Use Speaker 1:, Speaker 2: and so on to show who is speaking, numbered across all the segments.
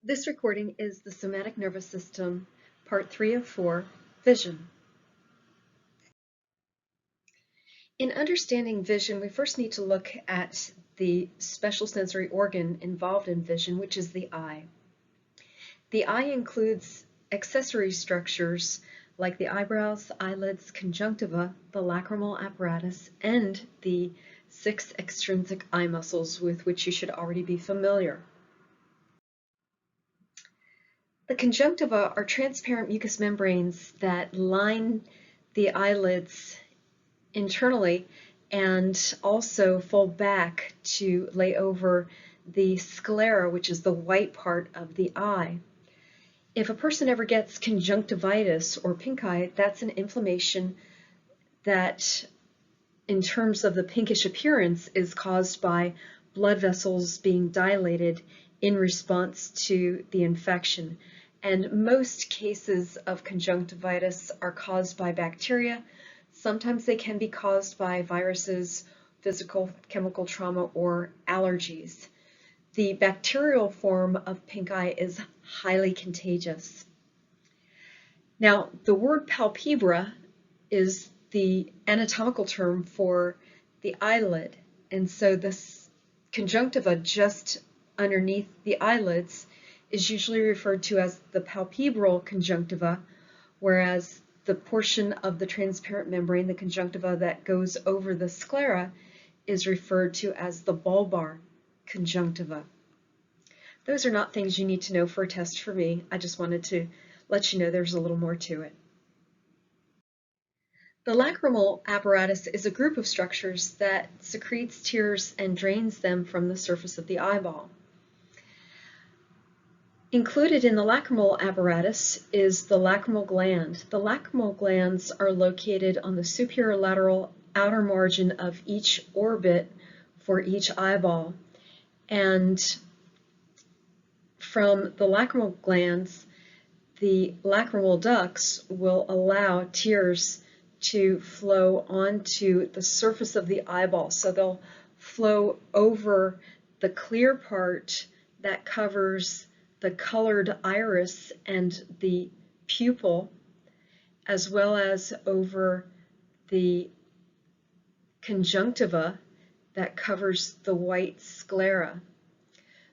Speaker 1: This recording is the somatic nervous system, part 3 of 4, vision. In understanding vision, we first need to look at the special sensory organ involved in vision, which is the eye. The eye includes accessory structures like the eyebrows, eyelids, conjunctiva, the lacrimal apparatus, and the 6 extrinsic eye muscles with which you should already be familiar. The conjunctiva are transparent mucous membranes that line the eyelids internally and also fold back to lay over the sclera, which is the white part of the eye. If a person ever gets conjunctivitis or pink eye, that's an inflammation that, in terms of the pinkish appearance, is caused by blood vessels being dilated in response to the infection. And most cases of conjunctivitis are caused by bacteria. Sometimes they can be caused by viruses, physical, chemical trauma, or allergies. The bacterial form of pink eye is highly contagious. Now, the word palpebra is the anatomical term for the eyelid, and so this conjunctiva just underneath the eyelids is usually referred to as the palpebral conjunctiva, whereas the portion of the transparent membrane, the conjunctiva that goes over the sclera, is referred to as the bulbar conjunctiva. Those are not things you need to know for a test for me. I just wanted to let you know there's a little more to it. The lacrimal apparatus is a group of structures that secretes tears and drains them from the surface of the eyeball. Included in the lacrimal apparatus is the lacrimal gland. The lacrimal glands are located on the superior lateral outer margin of each orbit for each eyeball. And from the lacrimal glands, the lacrimal ducts will allow tears to flow onto the surface of the eyeball. So they'll flow over the clear part that covers the colored iris and the pupil, as well as over the conjunctiva that covers the white sclera.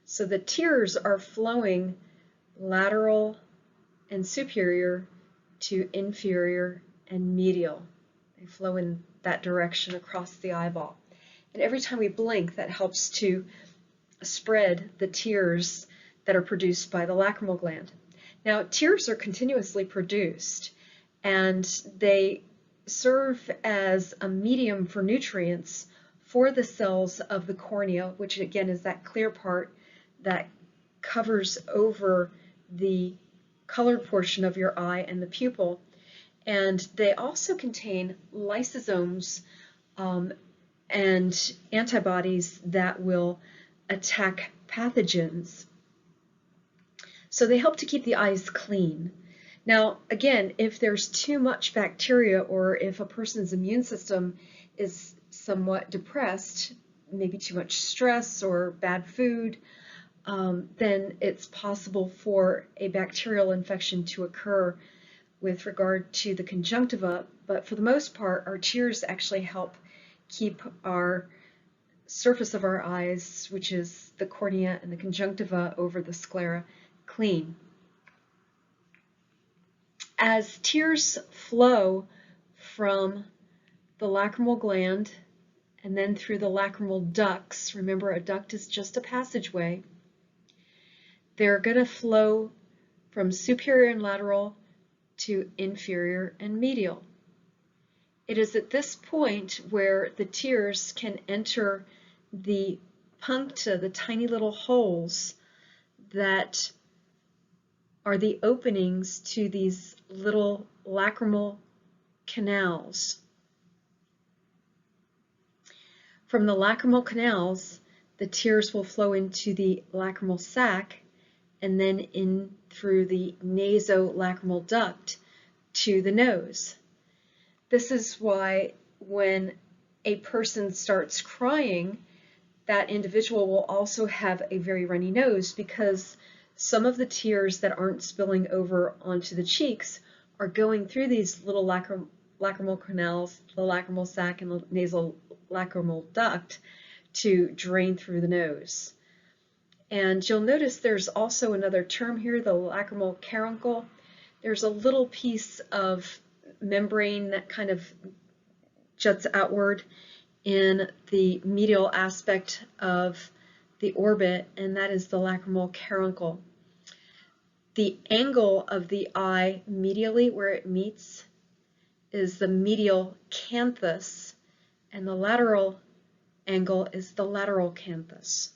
Speaker 1: So the tears are flowing lateral and superior to inferior and medial. They flow in that direction across the eyeball. And every time we blink, that helps to spread the tears that are produced by the lacrimal gland. Now, tears are continuously produced, and they serve as a medium for nutrients for the cells of the cornea, which again is that clear part that covers over the colored portion of your eye and the pupil. And they also contain lysosomes and antibodies that will attack pathogens. So they help to keep the eyes clean. Now, again, if there's too much bacteria or if a person's immune system is somewhat depressed, maybe too much stress or bad food, then it's possible for a bacterial infection to occur with regard to the conjunctiva. But for the most part, our tears actually help keep our surface of our eyes, which is the cornea and the conjunctiva over the sclera, clean. As tears flow from the lacrimal gland and then through the lacrimal ducts, remember a duct is just a passageway, they're going to flow from superior and lateral to inferior and medial. It is at this point where the tears can enter the puncta, the tiny little holes that are the openings to these little lacrimal canals. From the lacrimal canals, the tears will flow into the lacrimal sac and then in through the nasolacrimal duct to the nose. This is why when a person starts crying, that individual will also have a very runny nose, because some of the tears that aren't spilling over onto the cheeks are going through these little lacrimal canals, the lacrimal sac and the nasal lacrimal duct, to drain through the nose. And you'll notice there's also another term here, the lacrimal caruncle. There's a little piece of membrane that kind of juts outward in the medial aspect of the orbit, and that is the lacrimal caruncle. The angle of the eye medially where it meets is the medial canthus, and the lateral angle is the lateral canthus.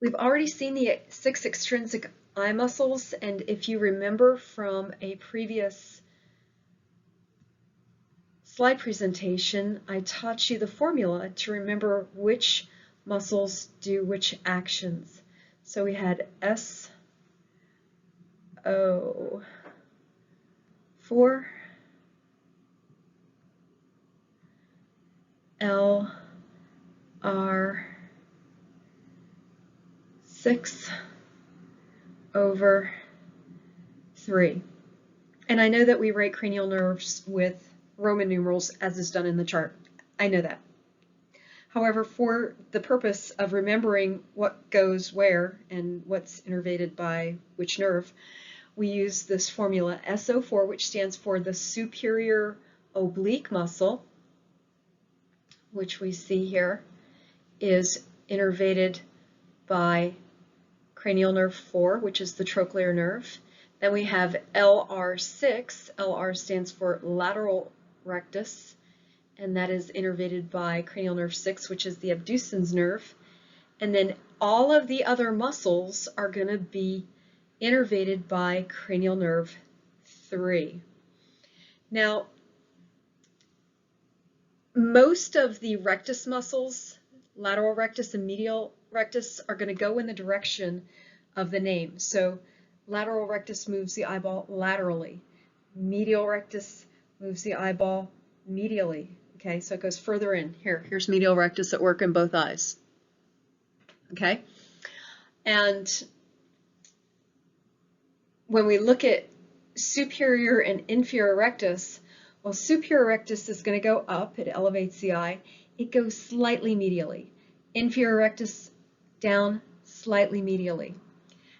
Speaker 1: We've already seen the 6 extrinsic eye muscles, and if you remember from a previous slide presentation, I taught you the formula to remember which muscles do which actions. So we had SO4, LR6/3. And I know that we write cranial nerves with Roman numerals as is done in the chart. I know that. However, for the purpose of remembering what goes where and what's innervated by which nerve, we use this formula SO4, which stands for the superior oblique muscle, which we see here is innervated by cranial nerve 4, which is the trochlear nerve. Then we have LR6. LR stands for lateral rectus, and that is innervated by cranial nerve 6, which is the abducens nerve. And then all of the other muscles are going to be innervated by cranial nerve 3. Now, most of the rectus muscles, lateral rectus and medial rectus, are going to go in the direction of the name. So lateral rectus moves the eyeball laterally. Medial rectus moves the eyeball medially. Okay, so it goes further in. Here's medial rectus at work in both eyes. Okay, and when we look at superior and inferior rectus, well, superior rectus is going to go up. It elevates the eye. It goes slightly medially. Inferior rectus down slightly medially.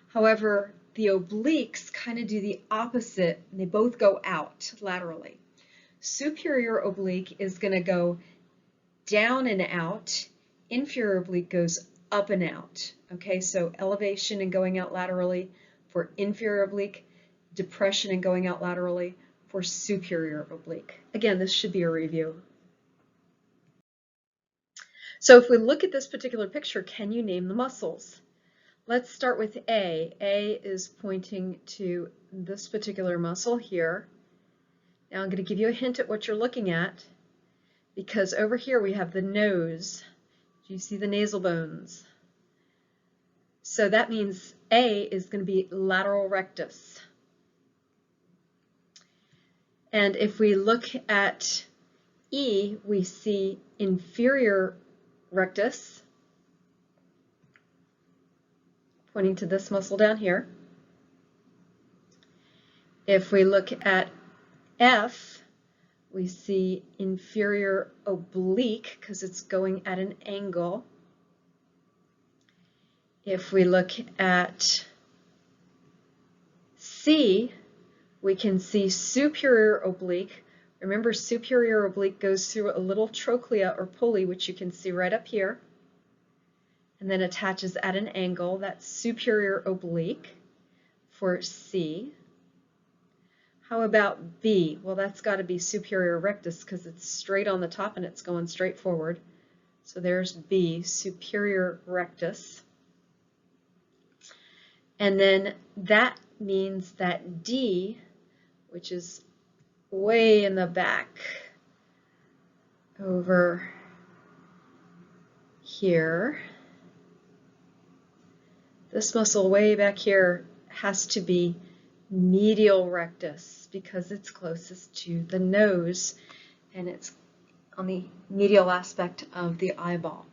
Speaker 1: However, the obliques kind of do the opposite, and they both go out laterally. Superior oblique is going to go down and out. Inferior oblique goes up and out. Okay, so elevation and going out laterally for inferior oblique, depression and going out laterally for superior oblique. Again, this should be a review. So if we look at this particular picture, can you name the muscles? Let's start with A. A is pointing to this particular muscle here. Now I'm going to give you a hint at what you're looking at, because over here we have the nose. Do you see the nasal bones? So that means A is going to be lateral rectus. And if we look at E, we see inferior rectus, pointing to this muscle down here. If we look at F, we see inferior oblique because it's going at an angle. If we look at C, we can see superior oblique. Remember, superior oblique goes through a little trochlea or pulley, which you can see right up here, and then attaches at an angle. That's superior oblique for C. How about B? Well, that's got to be superior rectus because it's straight on the top and it's going straight forward. So there's B, superior rectus. And then that means that D, which is way in the back over here, this muscle way back here has to be medial rectus because it's closest to the nose and it's on the medial aspect of the eyeball.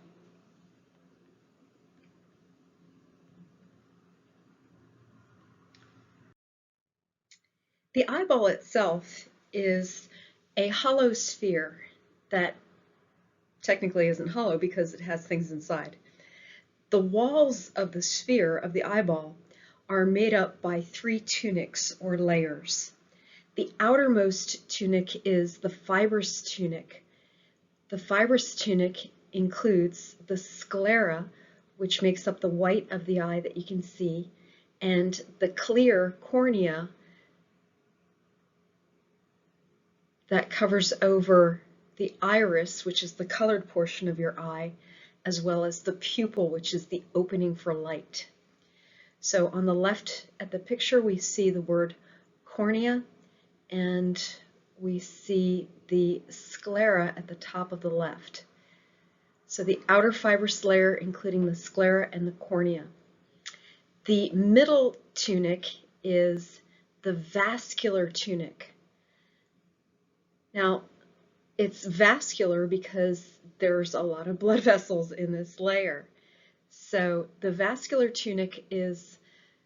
Speaker 1: The eyeball itself is a hollow sphere that technically isn't hollow because it has things inside. The walls of the sphere of the eyeball are made up by 3 tunics or layers. The outermost tunic is the fibrous tunic. The fibrous tunic includes the sclera, which makes up the white of the eye that you can see, and the clear cornea that covers over the iris, which is the colored portion of your eye, as well as the pupil, which is the opening for light. So on the left at the picture, we see the word cornea, and we see the sclera at the top of the left. So the outer fibrous layer, including the sclera and the cornea. The middle tunic is the vascular tunic. Now, it's vascular because there's a lot of blood vessels in this layer. So the vascular tunic is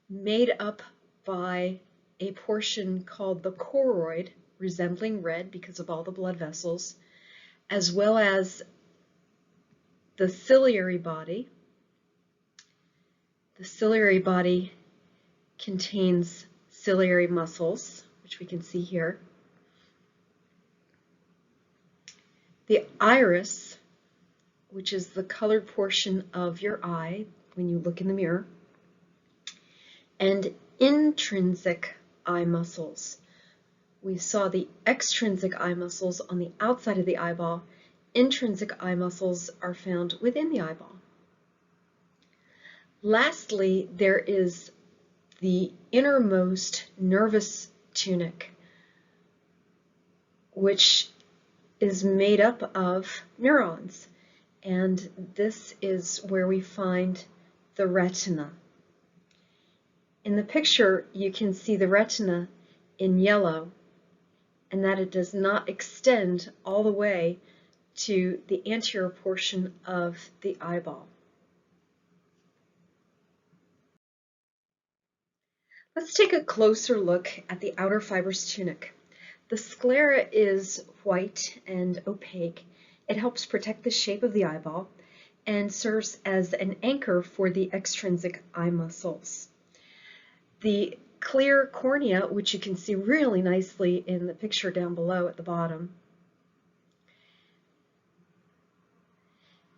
Speaker 1: made up by a portion called the choroid, resembling red because of all the blood vessels, as well as the ciliary body. The ciliary body contains ciliary muscles, which we can see here. The iris, which is the colored portion of your eye when you look in the mirror, and intrinsic eye muscles. We saw the extrinsic eye muscles on the outside of the eyeball. Intrinsic eye muscles are found within the eyeball. Lastly, there is the innermost nervous tunic, which is made up of neurons, and this is where we find the retina. In the picture, you can see the retina in yellow, and that it does not extend all the way to the anterior portion of the eyeball. Let's take a closer look at the outer fibrous tunic. The sclera is white and opaque. It helps protect the shape of the eyeball and serves as an anchor for the extrinsic eye muscles. The clear cornea, which you can see really nicely in the picture down below at the bottom,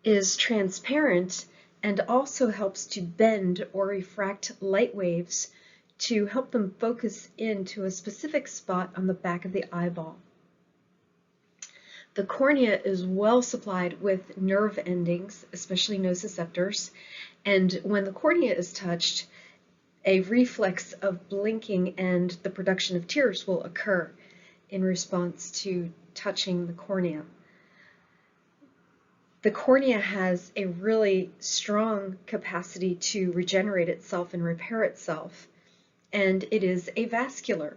Speaker 1: is transparent and also helps to bend or refract light waves to help them focus into a specific spot on the back of the eyeball. The cornea is well supplied with nerve endings, especially nociceptors, and when the cornea is touched, a reflex of blinking and the production of tears will occur in response to touching the cornea. The cornea has a really strong capacity to regenerate itself and repair itself, and it is avascular.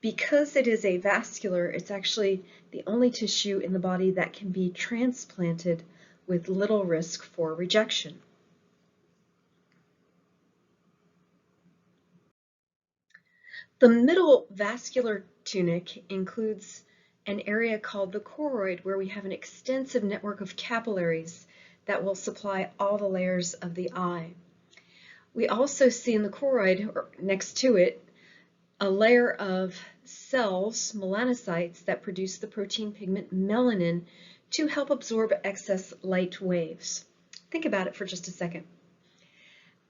Speaker 1: Because it is avascular, it's actually the only tissue in the body that can be transplanted with little risk for rejection. The middle vascular tunic includes an area called the choroid, where we have an extensive network of capillaries that will supply all the layers of the eye. We also see in the choroid, or next to it, a layer of cells, melanocytes, that produce the protein pigment melanin to help absorb excess light waves. Think about it for just a second.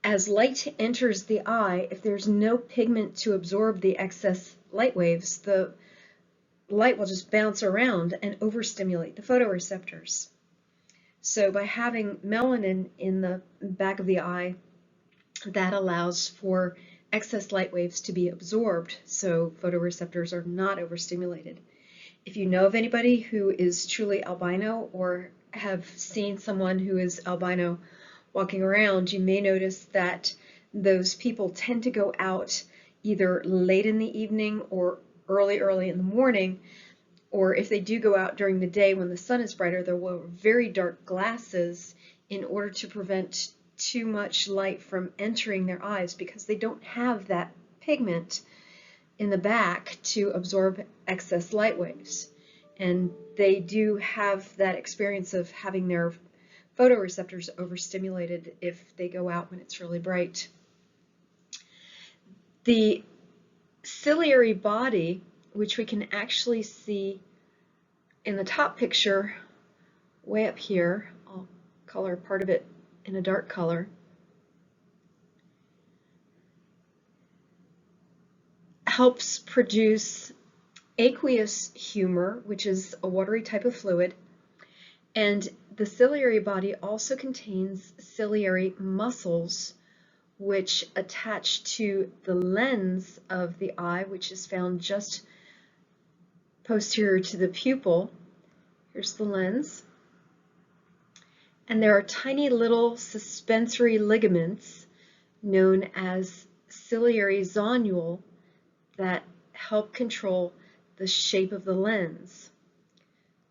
Speaker 1: As light enters the eye, if there's no pigment to absorb the excess light waves, the light will just bounce around and overstimulate the photoreceptors. So by having melanin in the back of the eye, that allows for excess light waves to be absorbed, so photoreceptors are not overstimulated. If you know of anybody who is truly albino or have seen someone who is albino walking around, you may notice that those people tend to go out either late in the evening or early in the morning or if they do go out during the day when the sun is brighter, they'll wear very dark glasses in order to prevent too much light from entering their eyes, because they don't have that pigment in the back to absorb excess light waves. And they do have that experience of having their photoreceptors overstimulated if they go out when it's really bright. The ciliary body, which we can actually see in the top picture way up here, I'll color part of it in a dark color, helps produce aqueous humor, which is a watery type of fluid, and the ciliary body also contains ciliary muscles, which attach to the lens of the eye, which is found just posterior to the pupil. Here's the lens. And there are tiny little suspensory ligaments known as ciliary zonule that help control the shape of the lens.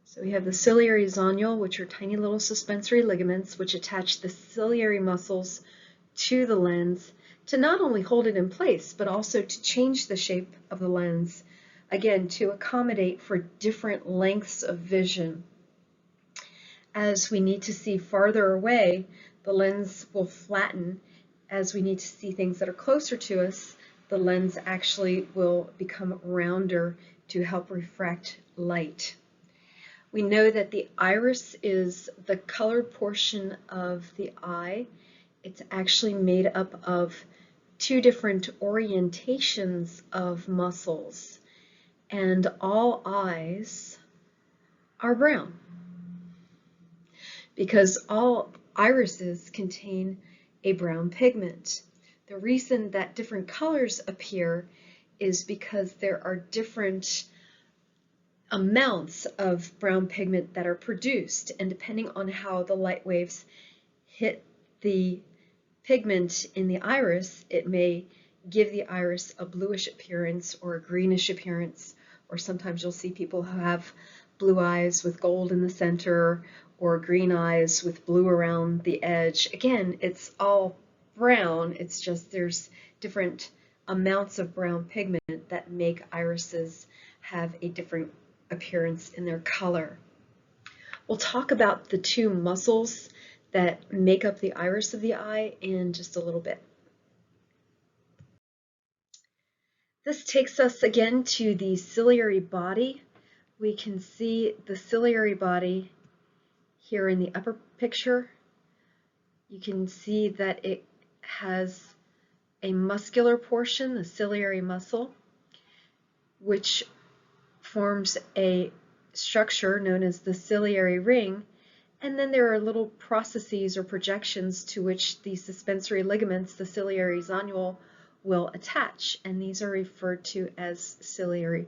Speaker 1: So we have the ciliary zonule, which are tiny little suspensory ligaments which attach the ciliary muscles to the lens to not only hold it in place, but also to change the shape of the lens, again, to accommodate for different lengths of vision. As we need to see farther away, the lens will flatten. As we need to see things that are closer to us, the lens actually will become rounder to help refract light. We know that the iris is the colored portion of the eye. It's actually made up of two different orientations of muscles, and all eyes are brown because all irises contain a brown pigment. The reason that different colors appear is because there are different amounts of brown pigment that are produced, and depending on how the light waves hit the pigment in the iris, it may give the iris a bluish appearance or a greenish appearance, or sometimes you'll see people who have blue eyes with gold in the center, or green eyes with blue around the edge. Again, it's all brown, it's just there's different amounts of brown pigment that make irises have a different appearance in their color. We'll talk about the two muscles that make up the iris of the eye in just a little bit. This takes us again to the ciliary body. We can see the ciliary body here in the upper picture. You can see that it has a muscular portion, the ciliary muscle, which forms a structure known as the ciliary ring, and then there are little processes or projections to which the suspensory ligaments, the ciliary zonule, will attach, and these are referred to as ciliary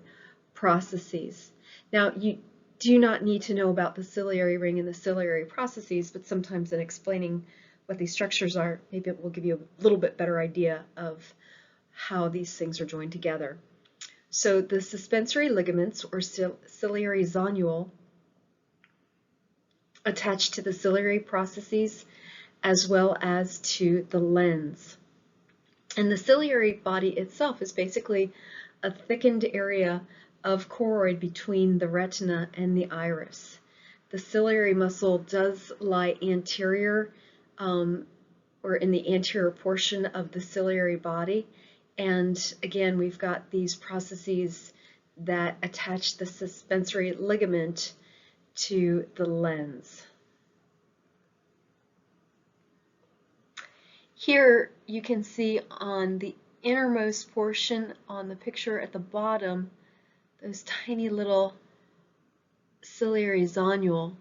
Speaker 1: processes. Now, you do not need to know about the ciliary ring and the ciliary processes, but sometimes in explaining what these structures are, maybe it will give you a little bit better idea of how these things are joined together. So the suspensory ligaments, or ciliary zonule, attach to the ciliary processes as well as to the lens. And the ciliary body itself is basically a thickened area of choroid between the retina and the iris. The ciliary muscle does lie anterior or in the anterior portion of the ciliary body. And again, we've got these processes that attach the suspensory ligament to the lens. Here you can see on the innermost portion on the picture at the bottom, those tiny little ciliary zonule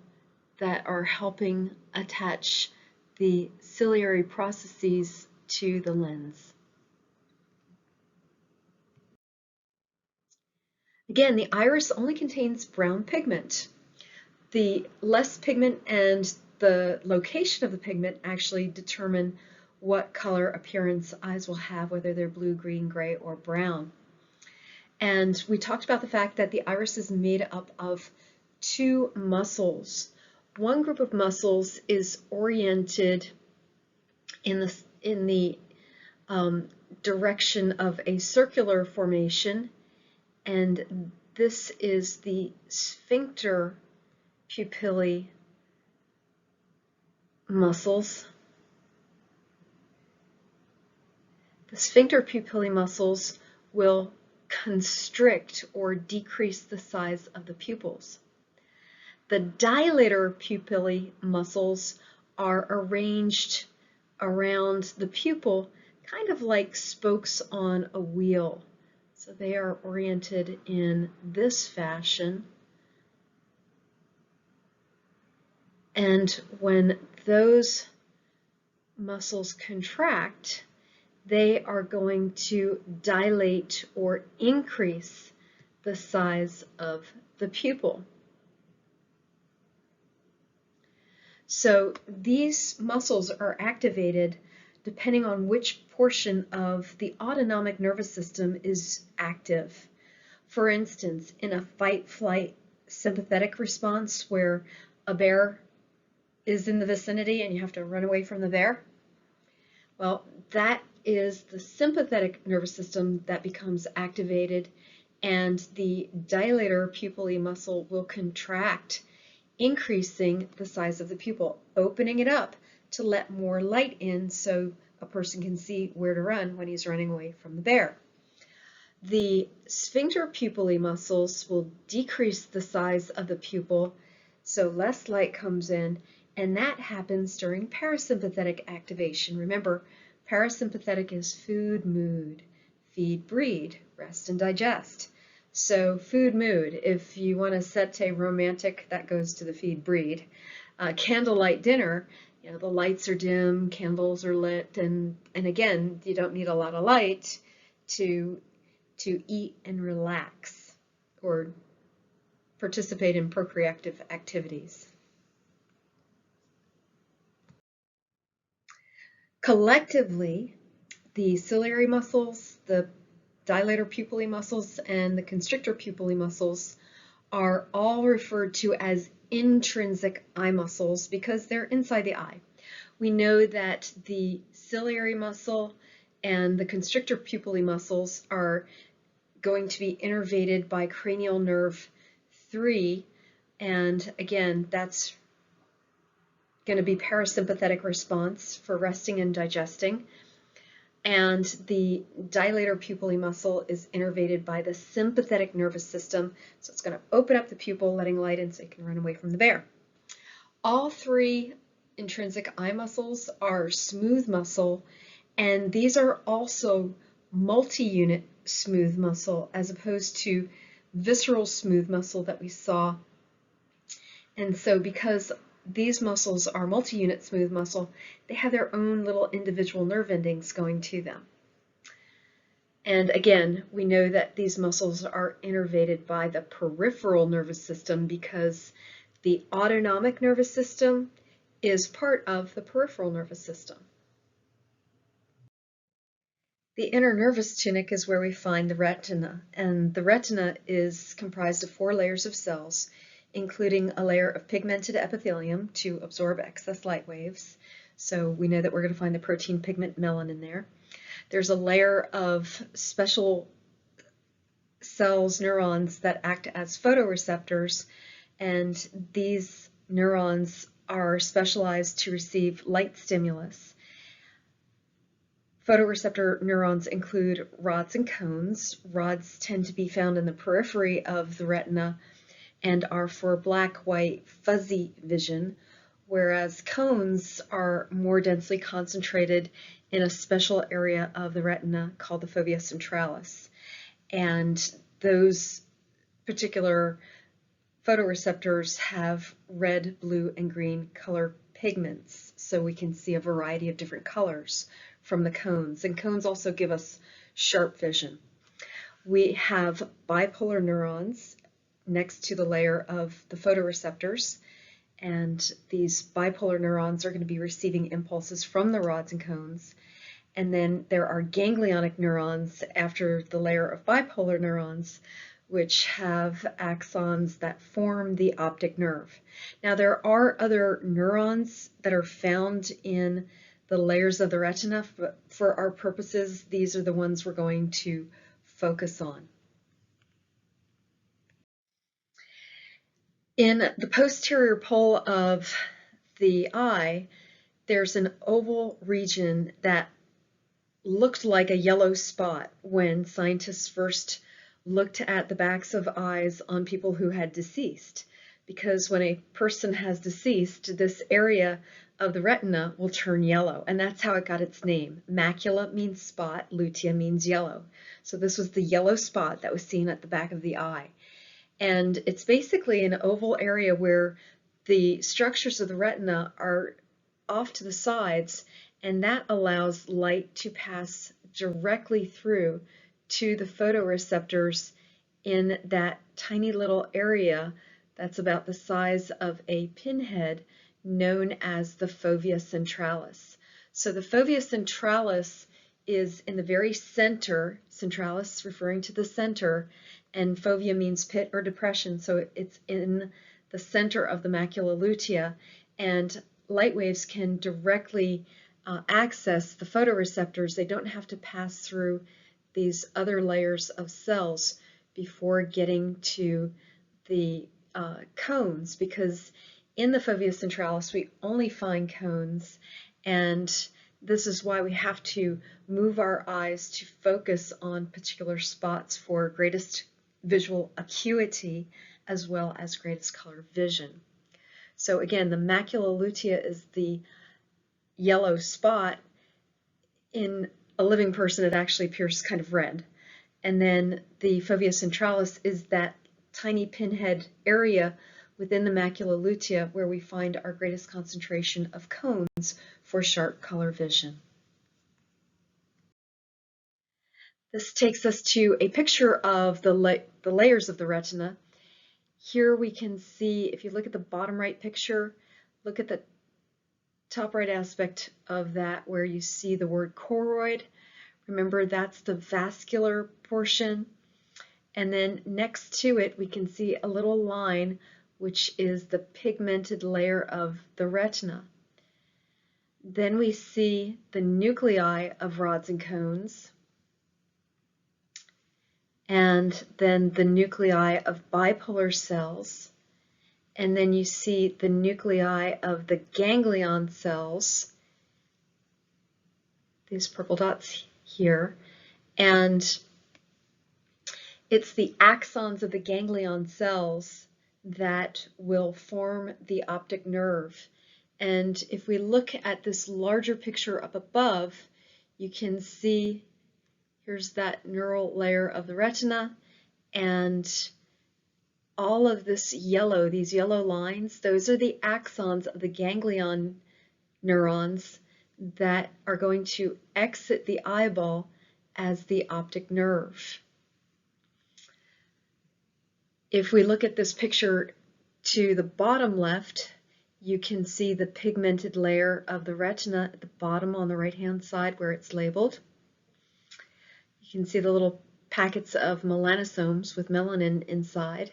Speaker 1: that are helping attach the ciliary processes to the lens. Again, the iris only contains brown pigment. The less pigment and the location of the pigment actually determine what color appearance eyes will have, whether they're blue, green, gray, or brown. And we talked about the fact that the iris is made up of two muscles. One group of muscles is oriented in the direction of a circular formation, and this is the sphincter pupillae muscles. The sphincter pupillae muscles will constrict or decrease the size of the pupils. The dilator pupillae muscles are arranged around the pupil, kind of like spokes on a wheel. So they are oriented in this fashion. And when those muscles contract, they are going to dilate or increase the size of the pupil. So these muscles are activated depending on which portion of the autonomic nervous system is active. For instance, in a fight-flight sympathetic response where a bear is in the vicinity and you have to run away from the bear, well, that is the sympathetic nervous system that becomes activated, and the dilator pupillae muscle will contract, increasing the size of the pupil, opening it up to let more light in so a person can see where to run when he's running away from the bear. The sphincter pupillae muscles will decrease the size of the pupil so less light comes in, and that happens during parasympathetic activation. Remember, parasympathetic is food, mood, feed, breed, rest, and digest. So food, mood, if you want to set a romantic, that goes to the feed, breed. Candlelight dinner, you know, the lights are dim, candles are lit, and again, you don't need a lot of light to eat and relax or participate in procreative activities. Collectively, the ciliary muscles, the dilator pupillae muscles, and the constrictor pupillae muscles are all referred to as intrinsic eye muscles because they're inside the eye. We know that the ciliary muscle and the constrictor pupillae muscles are going to be innervated by cranial nerve 3, and again, that's going to be parasympathetic response for resting and digesting. And the dilator pupillae muscle is innervated by the sympathetic nervous system, so it's going to open up the pupil, letting light in so you can run away from the bear. All three intrinsic eye muscles are smooth muscle, and these are also multi-unit smooth muscle as opposed to visceral smooth muscle that we saw. And so because these muscles are multi-unit smooth muscle, they have their own little individual nerve endings going to them. And again, we know that these muscles are innervated by the peripheral nervous system because the autonomic nervous system is part of the peripheral nervous system. The inner nervous tunic is where we find the retina, and the retina is comprised of 4 layers of cells, including a layer of pigmented epithelium to absorb excess light waves. So we know that we're going to find the protein pigment melanin there. There's a layer of special cells, neurons, that act as photoreceptors, and these neurons are specialized to receive light stimulus. Photoreceptor neurons include rods and cones. Rods tend to be found in the periphery of the retina and are for black, white, fuzzy vision, whereas cones are more densely concentrated in a special area of the retina called the fovea centralis. And those particular photoreceptors have red, blue, and green color pigments, so we can see a variety of different colors from the cones. And cones also give us sharp vision. We have bipolar neurons next to the layer of the photoreceptors, and these bipolar neurons are going to be receiving impulses from the rods and cones. And then there are ganglionic neurons after the layer of bipolar neurons, which have axons that form the optic nerve. Now, there are other neurons that are found in the layers of the retina, but for our purposes, these are the ones we're going to focus on. In the posterior pole of the eye, there's an oval region that looked like a yellow spot when scientists first looked at the backs of eyes on people who had deceased. Because when a person has deceased, this area of the retina will turn yellow, and that's how it got its name. Macula means spot, lutea means yellow. So this was the yellow spot that was seen at the back of the eye. And it's basically an oval area where the structures of the retina are off to the sides, and that allows light to pass directly through to the photoreceptors in that tiny little area that's about the size of a pinhead, known as the fovea centralis. So the fovea centralis is in the very center, centralis referring to the center, and fovea means pit or depression, so it's in the center of the macula lutea, and light waves can directly access the photoreceptors. They don't have to pass through these other layers of cells before getting to the cones, because in the fovea centralis we only find cones, and this is why we have to move our eyes to focus on particular spots for greatest visual acuity as well as greatest color vision. So again, the macula lutea is the yellow spot. In a living person, it actually appears kind of red. And then the fovea centralis is that tiny pinhead area within the macula lutea where we find our greatest concentration of cones for sharp color vision. This takes us to a picture of the layers of the retina. Here we can see, if you look at the bottom right picture, look at the top right aspect of that where you see the word choroid. Remember, that's the vascular portion. And then next to it, we can see a little line, which is the pigmented layer of the retina. Then we see the nuclei of rods and cones, and then the nuclei of bipolar cells, and then you see the nuclei of the ganglion cells, these purple dots here, and it's the axons of the ganglion cells that will form the optic nerve. And if we look at this larger picture up above, you can see here's that neural layer of the retina, and all of this yellow, these yellow lines, those are the axons of the ganglion neurons that are going to exit the eyeball as the optic nerve. If we look at this picture to the bottom left, you can see the pigmented layer of the retina at the bottom on the right-hand side where it's labeled. You can see the little packets of melanosomes with melanin inside.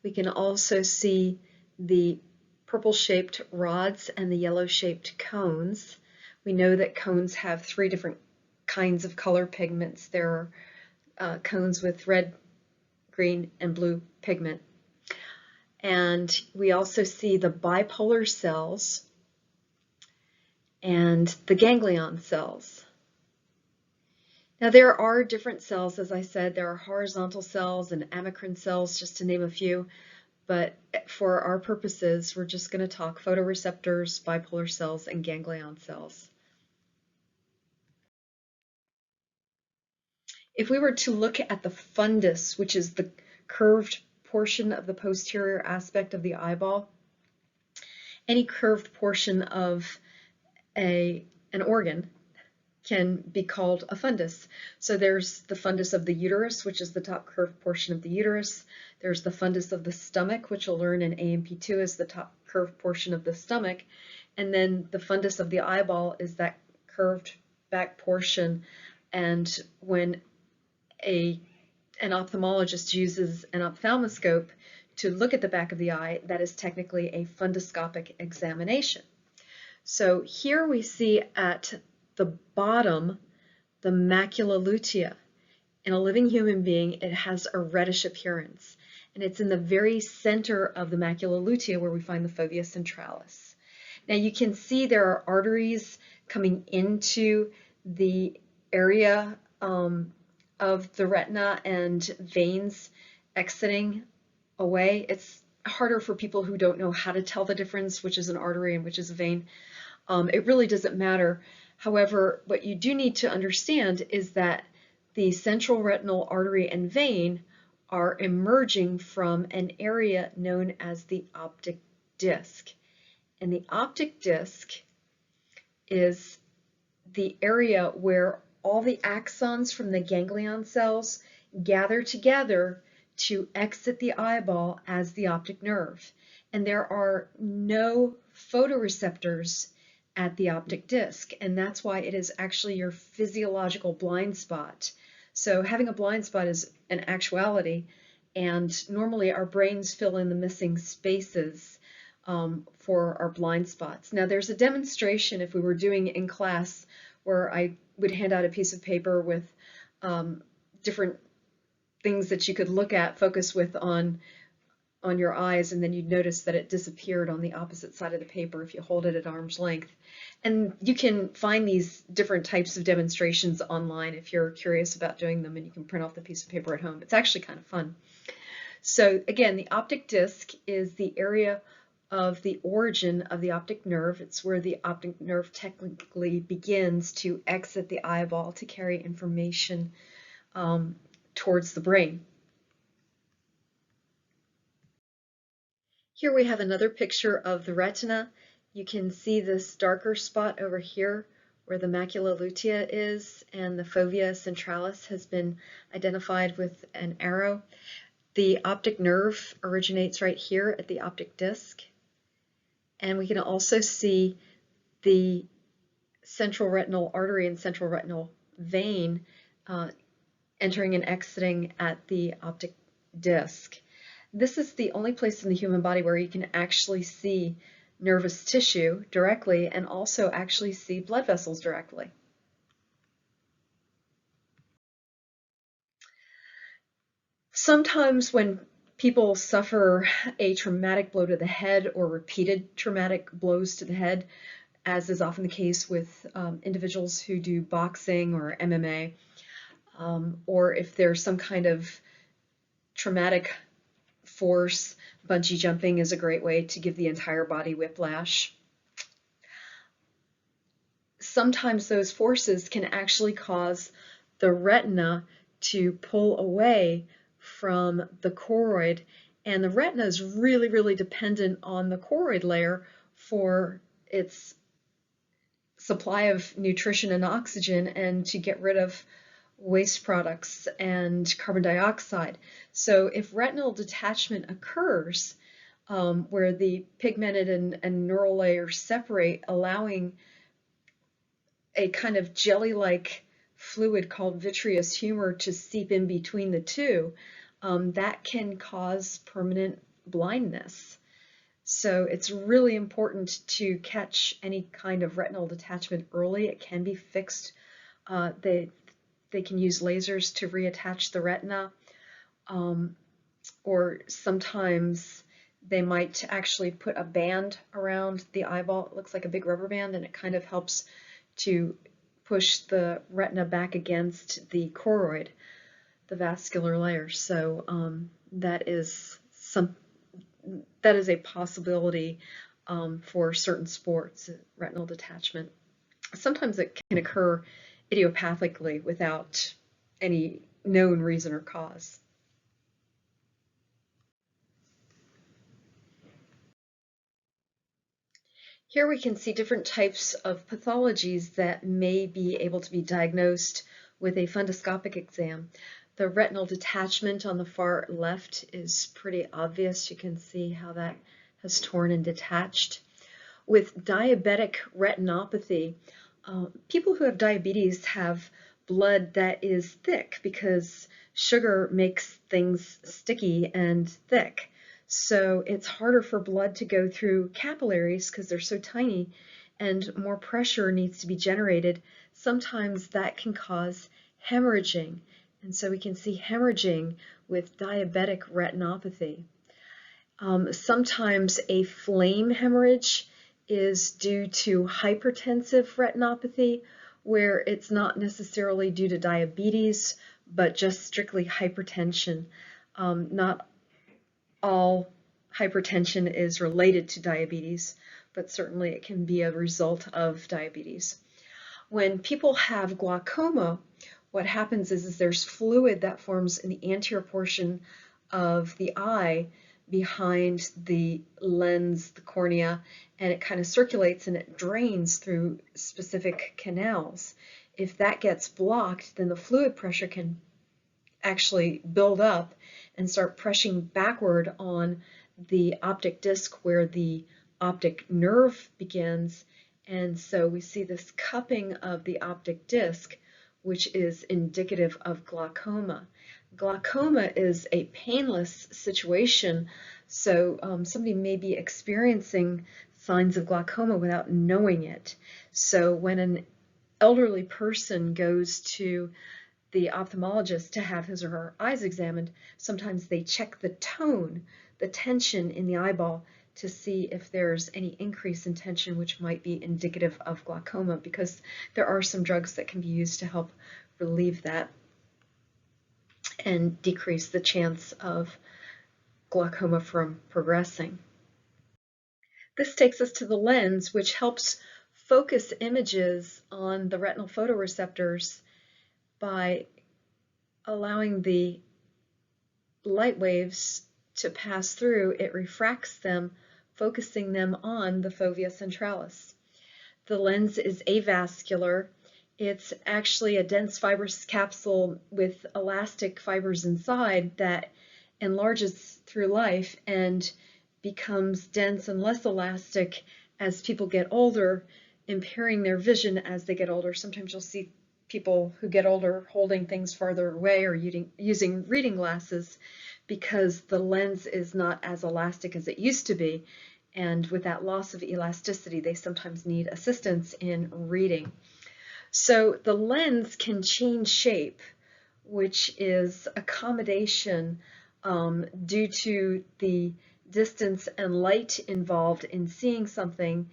Speaker 1: We can also see the purple-shaped rods and the yellow-shaped cones. We know that cones have 3 different kinds of color pigments. There are cones with red, green, and blue pigment. And we also see the bipolar cells and the ganglion cells. Now there are different cells, as I said. There are horizontal cells and amacrine cells, just to name a few, but for our purposes, we're just going to talk photoreceptors, bipolar cells, and ganglion cells. If we were to look at the fundus, which is the curved portion of the posterior aspect of the eyeball, any curved portion of an organ can be called a fundus. So there's the fundus of the uterus, which is the top curved portion of the uterus. There's the fundus of the stomach, which we'll learn in AMP2 is the top curved portion of the stomach. And then the fundus of the eyeball is that curved back portion, and when an ophthalmologist uses an ophthalmoscope to look at the back of the eye, that is technically a fundoscopic examination. So here we see at the bottom the macula lutea. In a living human being, it has a reddish appearance, and it's in the very center of the macula lutea where we find the fovea centralis. Now you can see there are arteries coming into the area of the retina and veins exiting away. It's harder for people who don't know how to tell the difference, which is an artery and which is a vein. It really doesn't matter. However, what you do need to understand is that the central retinal artery and vein are emerging from an area known as the optic disc. And the optic disc is the area where all the axons from the ganglion cells gather together to exit the eyeball as the optic nerve. And there are no photoreceptors at the optic disc, and that's why it is actually your physiological blind spot. So having a blind spot is an actuality, and normally our brains fill in the missing spaces for our blind spots. Now there's a demonstration, if we were doing it in class, where I would hand out a piece of paper with different things that you could look at, focus with on your eyes, and then you'd notice that it disappeared on the opposite side of the paper if you hold it at arm's length. And you can find these different types of demonstrations online if you're curious about doing them, and you can print off the piece of paper at home. It's actually kind of fun. So again, the optic disc is the area of the origin of the optic nerve. It's where the optic nerve technically begins to exit the eyeball to carry information towards the brain. Here we have another picture of the retina. You can see this darker spot over here where the macula lutea is, and the fovea centralis has been identified with an arrow. The optic nerve originates right here at the optic disc. And we can also see the central retinal artery and central retinal vein entering and exiting at the optic disc. This is the only place in the human body where you can actually see nervous tissue directly and also actually see blood vessels directly. Sometimes when people suffer a traumatic blow to the head or repeated traumatic blows to the head, as is often the case with individuals who do boxing or MMA, or if there's some kind of traumatic force, bungee jumping is a great way to give the entire body whiplash. Sometimes those forces can actually cause the retina to pull away from the choroid, and the retina is really, really dependent on the choroid layer for its supply of nutrition and oxygen and to get rid of waste products and carbon dioxide. So if retinal detachment occurs, where the pigmented and neural layers separate, allowing a kind of jelly-like fluid called vitreous humor to seep in between the two, that can cause permanent blindness. So it's really important to catch any kind of retinal detachment early. It can be fixed. They can use lasers to reattach the retina, or sometimes they might actually put a band around the eyeball. It looks like a big rubber band, and it kind of helps to push the retina back against the choroid, the vascular layer. So that is a possibility for certain sports, retinal detachment. Sometimes it can occur idiopathically without any known reason or cause. Here we can see different types of pathologies that may be able to be diagnosed with a fundoscopic exam. The retinal detachment on the far left is pretty obvious. You can see how that has torn and detached. With diabetic retinopathy, People who have diabetes have blood that is thick because sugar makes things sticky and thick. So it's harder for blood to go through capillaries because they're so tiny, and more pressure needs to be generated. Sometimes that can cause hemorrhaging, and so we can see hemorrhaging with diabetic retinopathy. Sometimes a flame hemorrhage is due to hypertensive retinopathy, where it's not necessarily due to diabetes, but just strictly hypertension. Not all hypertension is related to diabetes, but certainly it can be a result of diabetes. When people have glaucoma, what happens is there's fluid that forms in the anterior portion of the eye behind the lens, the cornea, and it kind of circulates and it drains through specific canals. If that gets blocked, then the fluid pressure can actually build up and start pressing backward on the optic disc where the optic nerve begins. And so we see this cupping of the optic disc, which is indicative of glaucoma. Glaucoma is a painless situation, so somebody may be experiencing signs of glaucoma without knowing it. So when an elderly person goes to the ophthalmologist to have his or her eyes examined, sometimes they check the tone, the tension in the eyeball, to see if there's any increase in tension, which might be indicative of glaucoma, because there are some drugs that can be used to help relieve that and decrease the chance of glaucoma from progressing. This takes us to the lens, which helps focus images on the retinal photoreceptors by allowing the light waves to pass through. It refracts them, focusing them on the fovea centralis. The lens is avascular. It's actually a dense fibrous capsule with elastic fibers inside that enlarges through life and becomes dense and less elastic as people get older, impairing their vision as they get older. Sometimes you'll see people who get older holding things farther away or using reading glasses because the lens is not as elastic as it used to be. And with that loss of elasticity, they sometimes need assistance in reading. So the lens can change shape, which is accommodation due to the distance and light involved in seeing something,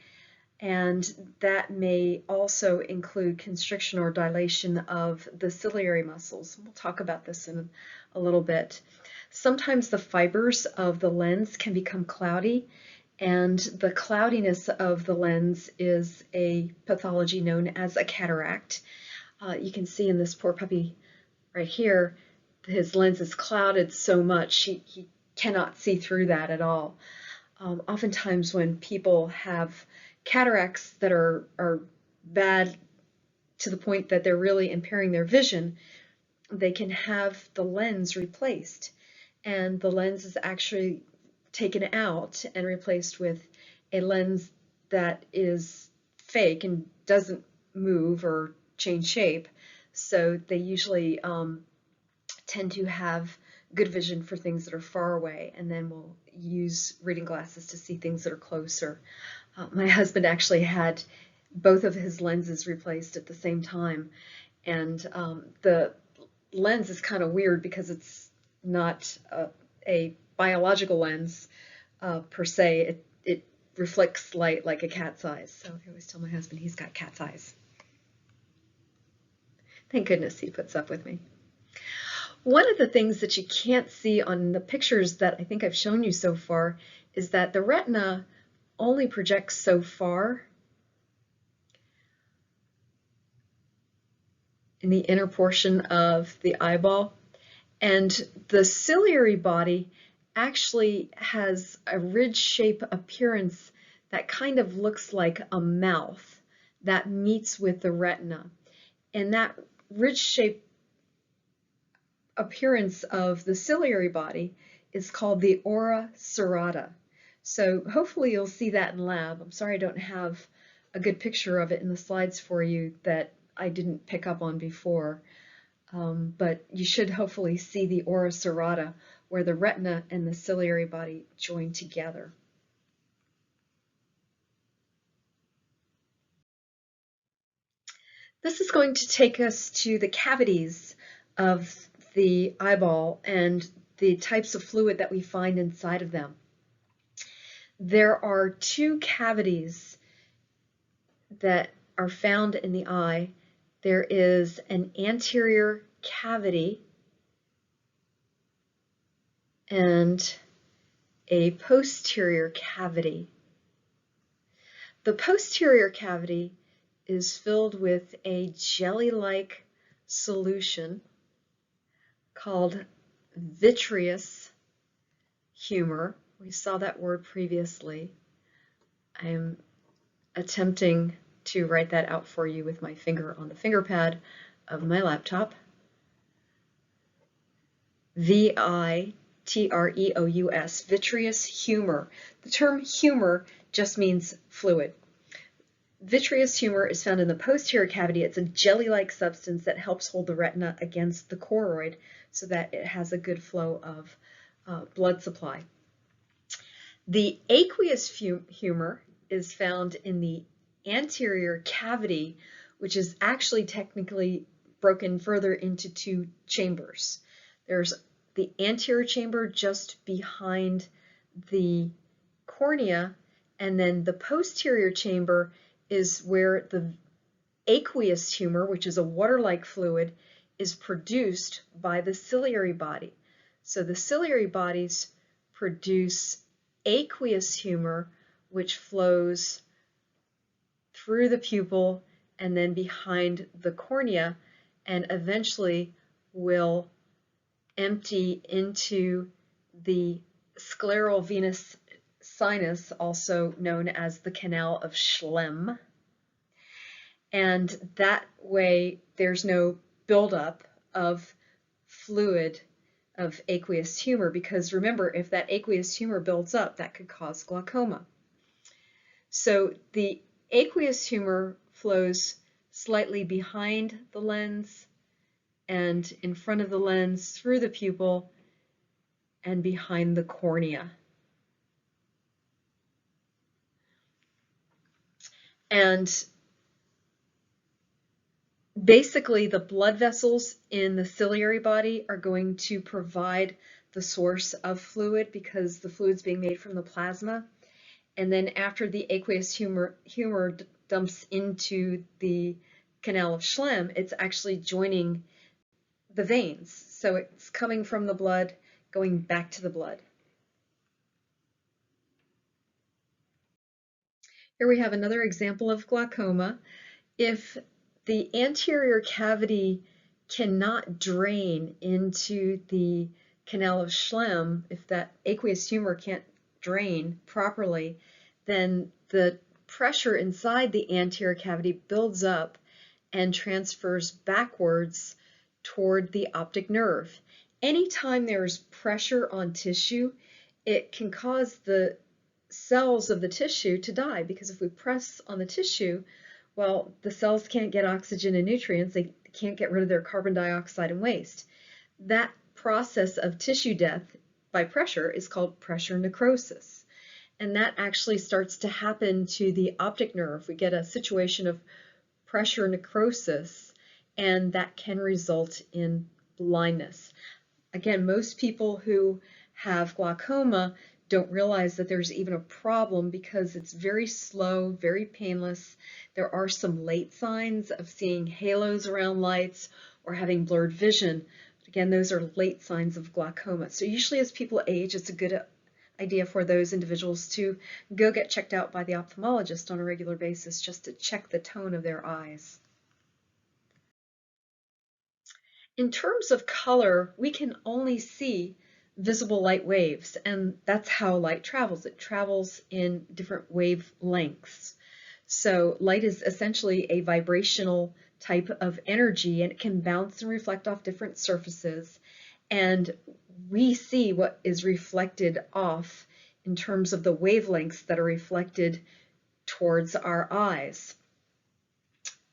Speaker 1: and that may also include constriction or dilation of the ciliary muscles. We'll talk about this in a little bit. Sometimes the fibers of the lens can become cloudy, and the cloudiness of the lens is a pathology known as a cataract. You can see in this poor puppy right here, his lens is clouded so much he cannot see through that at all. Oftentimes when people have cataracts that are bad to the point that they're really impairing their vision, they can have the lens replaced. And the lens is actually taken out and replaced with a lens that is fake and doesn't move or change shape. So they usually tend to have good vision for things that are far away, and then we'll use reading glasses to see things that are closer. My husband actually had both of his lenses replaced at the same time, and the lens is kind of weird because it's not a biological lens per se. It reflects light like a cat's eyes. So I always tell my husband he's got cat's eyes. Thank goodness he puts up with me. One of the things that you can't see on the pictures that I think I've shown you so far is that the retina only projects so far in the inner portion of the eyeball, and the ciliary body actually has a ridge shape appearance that kind of looks like a mouth that meets with the retina, and that ridge shape appearance of the ciliary body is called the ora serrata. So hopefully you'll see that in lab. I'm sorry I don't have a good picture of it in the slides for you that I didn't pick up on before. But you should hopefully see the ora serrata, where the retina and the ciliary body join together. This is going to take us to the cavities of the eyeball and the types of fluid that we find inside of them. There are two cavities that are found in the eye. There is an anterior cavity and a posterior cavity. The posterior cavity is filled with a jelly-like solution called vitreous humor. We saw that word previously. I am attempting to write that out for you with my finger on the finger pad of my laptop. V-I-T-R-E-O-U-S, vitreous humor. The term humor just means fluid. Vitreous humor is found in the posterior cavity. It's a jelly-like substance that helps hold the retina against the choroid so that it has a good flow of blood supply. The aqueous humor is found in the anterior cavity, which is actually technically broken further into two chambers. There's the anterior chamber just behind the cornea, and then the posterior chamber is where the aqueous humor, which is a water-like fluid, is produced by the ciliary body. So the ciliary bodies produce aqueous humor, which flows through the pupil and then behind the cornea, and eventually will empty into the scleral venous sinus, also known as the canal of Schlemm. And that way there's no buildup of fluid of aqueous humor, because remember, if that aqueous humor builds up, that could cause glaucoma. So the aqueous humor flows slightly behind the lens and in front of the lens, through the pupil, and behind the cornea. And basically, the blood vessels in the ciliary body are going to provide the source of fluid because the fluid's being made from the plasma. And then after the aqueous humor dumps into the canal of Schlemm, it's actually joining the veins. So it's coming from the blood, going back to the blood. Here we have another example of glaucoma. If the anterior cavity cannot drain into the canal of Schlemm, if that aqueous humor can't drain properly, then the pressure inside the anterior cavity builds up and transfers backwards toward the optic nerve. Anytime there's pressure on tissue, it can cause the cells of the tissue to die, because if we press on the tissue, well, the cells can't get oxygen and nutrients, they can't get rid of their carbon dioxide and waste. That process of tissue death by pressure is called pressure necrosis. And that actually starts to happen to the optic nerve. We get a situation of pressure necrosis, and that can result in blindness. Again, most people who have glaucoma don't realize that there's even a problem because it's very slow, very painless. There are some late signs of seeing halos around lights or having blurred vision. Again, those are late signs of glaucoma. So usually as people age, it's a good idea for those individuals to go get checked out by the ophthalmologist on a regular basis just to check the tone of their eyes. In terms of color, we can only see visible light waves, and that's how light travels. It travels in different wavelengths. So light is essentially a vibrational type of energy, and it can bounce and reflect off different surfaces, and we see what is reflected off in terms of the wavelengths that are reflected towards our eyes.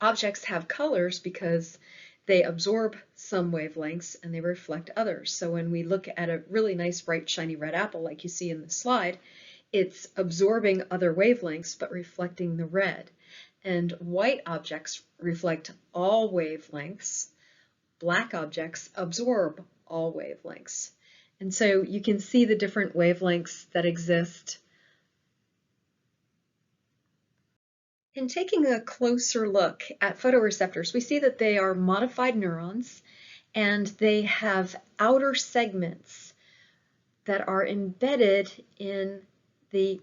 Speaker 1: Objects have colors because they absorb some wavelengths and they reflect others. So when we look at a really nice, bright, shiny red apple like you see in the slide, it's absorbing other wavelengths but reflecting the red. And white objects reflect all wavelengths. Black objects absorb all wavelengths. And so you can see the different wavelengths that exist. In taking a closer look at photoreceptors, we see that they are modified neurons and they have outer segments that are embedded in the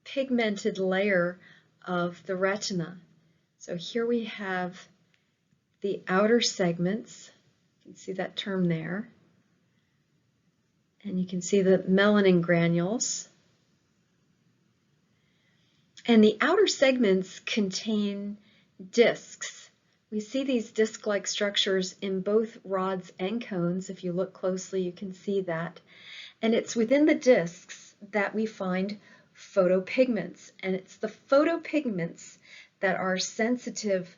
Speaker 1: pigmented layer of the retina. So here we have the outer segments. You can see that term there. And you can see the melanin granules. And the outer segments contain discs. We see these disc-like structures in both rods and cones. If you look closely, you can see that. And it's within the discs that we find photopigments. And it's the photopigments that are sensitive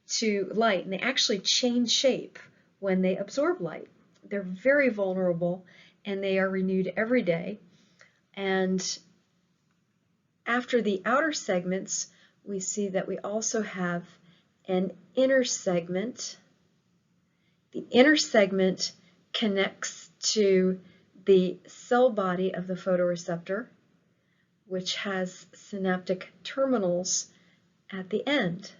Speaker 1: to light, and they actually change shape when they absorb light. They're very vulnerable, and they are renewed every day. And after the outer segments, we see that we also have an inner segment. The inner segment connects to the cell body of the photoreceptor, which has synaptic terminals at the end.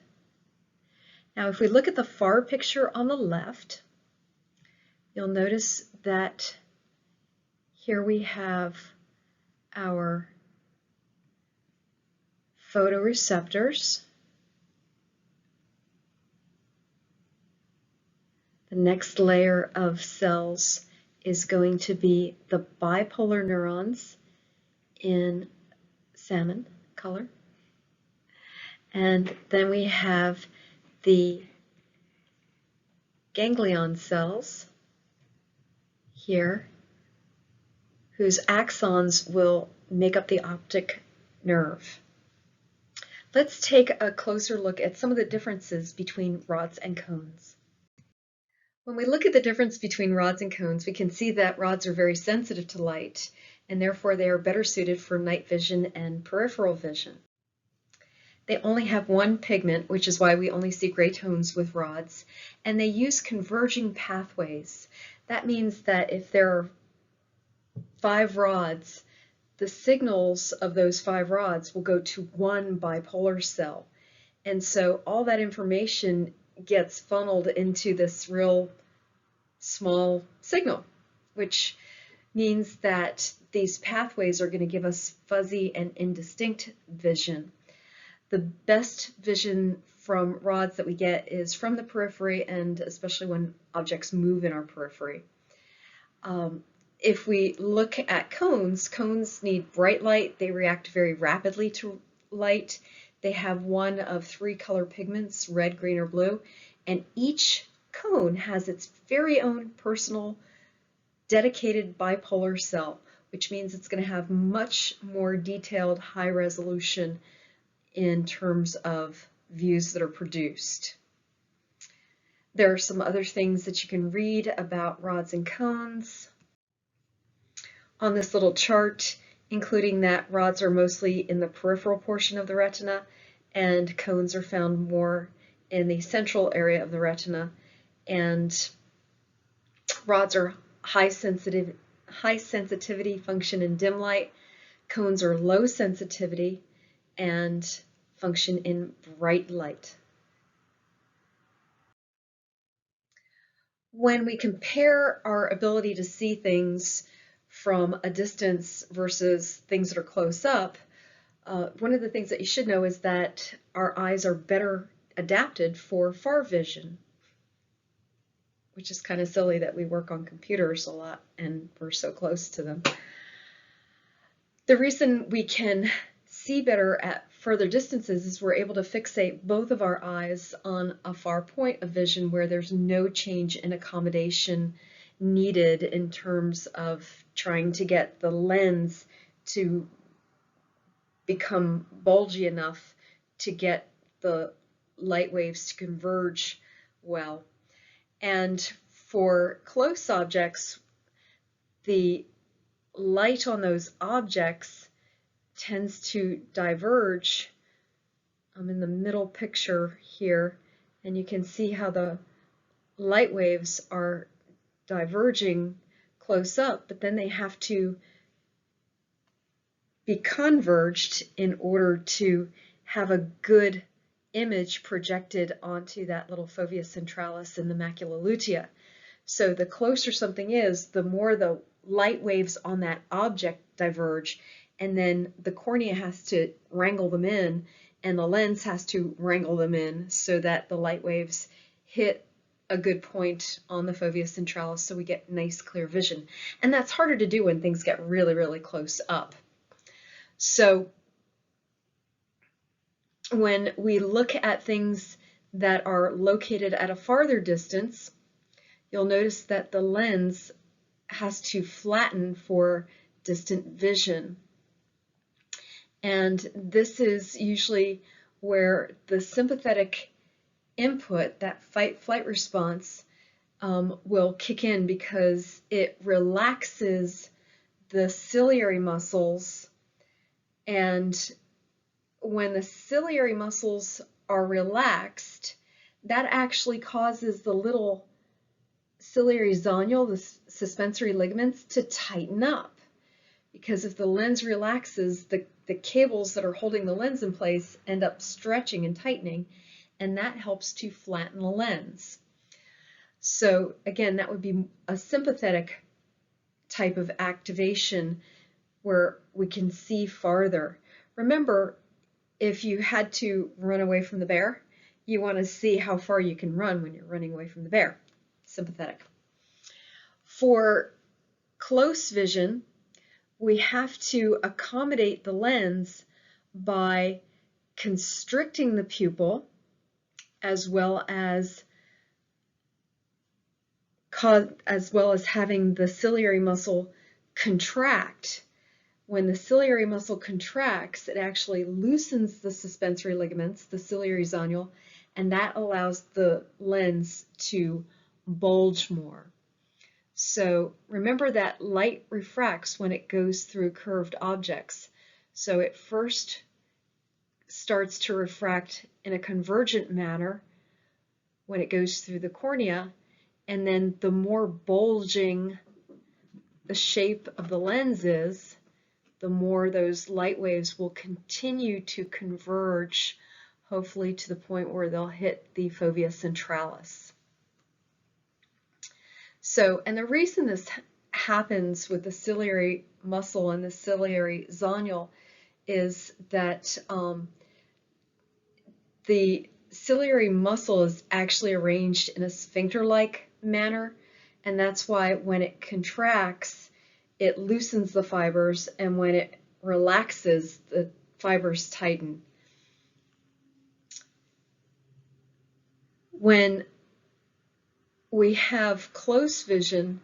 Speaker 1: Now, if we look at the far picture on the left, you'll notice that here we have our photoreceptors. The next layer of cells is going to be the bipolar neurons in salmon color. And then we have the ganglion cells here, whose axons will make up the optic nerve. Let's take a closer look at some of the differences between rods and cones. When we look at the difference between rods and cones, we can see that rods are very sensitive to light, and therefore they are better suited for night vision and peripheral vision. They only have one pigment, which is why we only see gray tones with rods, and they use converging pathways. That means that if there are 5 rods, the signals of those 5 rods will go to one bipolar cell. And so all that information gets funneled into this real small signal, which means that these pathways are going to give us fuzzy and indistinct vision. The best vision from rods that we get is from the periphery, and especially when objects move in our periphery. If we look at cones, cones need bright light. They react very rapidly to light. They have one of 3 color pigments, red, green, or blue, and each cone has its very own personal dedicated bipolar cell, which means it's going to have much more detailed, high resolution in terms of views that are produced. There are some other things that you can read about rods and cones on this little chart, including that rods are mostly in the peripheral portion of the retina and cones are found more in the central area of the retina. And rods are high sensitivity function in dim light. Cones are low sensitivity and function in bright light. When we compare our ability to see things from a distance versus things that are close up, one of the things that you should know is that our eyes are better adapted for far vision, which is kind of silly that we work on computers a lot and we're so close to them. The reason we can see better at further distances is we're able to fixate both of our eyes on a far point of vision where there's no change in accommodation needed in terms of trying to get the lens to become bulgy enough to get the light waves to converge well. And for close objects, the light on those objects tends to diverge. I'm in the middle picture here, and you can see how the light waves are diverging close up, but then they have to be converged in order to have a good image projected onto that little fovea centralis in the macula lutea. So the closer something is, the more the light waves on that object diverge, and then the cornea has to wrangle them in, and the lens has to wrangle them in so that the light waves hit a good point on the fovea centralis so we get nice clear vision. And that's harder to do when things get really, really close up. So when we look at things that are located at a farther distance, you'll notice that the lens has to flatten for distant vision. And this is usually where the sympathetic input, that fight-flight response, will kick in because it relaxes the ciliary muscles. And when the ciliary muscles are relaxed, that actually causes the little ciliary zonule, the suspensory ligaments, to tighten up. Because if the lens relaxes, the cables that are holding the lens in place end up stretching and tightening, and that helps to flatten the lens. So again, that would be a sympathetic type of activation where we can see farther. Remember, if you had to run away from the bear, you want to see how far you can run when you're running away from the bear. Sympathetic. For close vision, we have to accommodate the lens by constricting the pupil as well as having the ciliary muscle contract. When the ciliary muscle contracts, it actually loosens the suspensory ligaments, the ciliary zonule, and that allows the lens to bulge more. So remember that light refracts when it goes through curved objects. So it first starts to refract in a convergent manner when it goes through the cornea, and then the more bulging the shape of the lens is, the more those light waves will continue to converge, hopefully to the point where they'll hit the fovea centralis. So, and the reason this happens with the ciliary muscle and the ciliary zonule is that the ciliary muscle is actually arranged in a sphincter-like manner, and that's why when it contracts, it loosens the fibers, and when it relaxes, the fibers tighten. When we have close vision,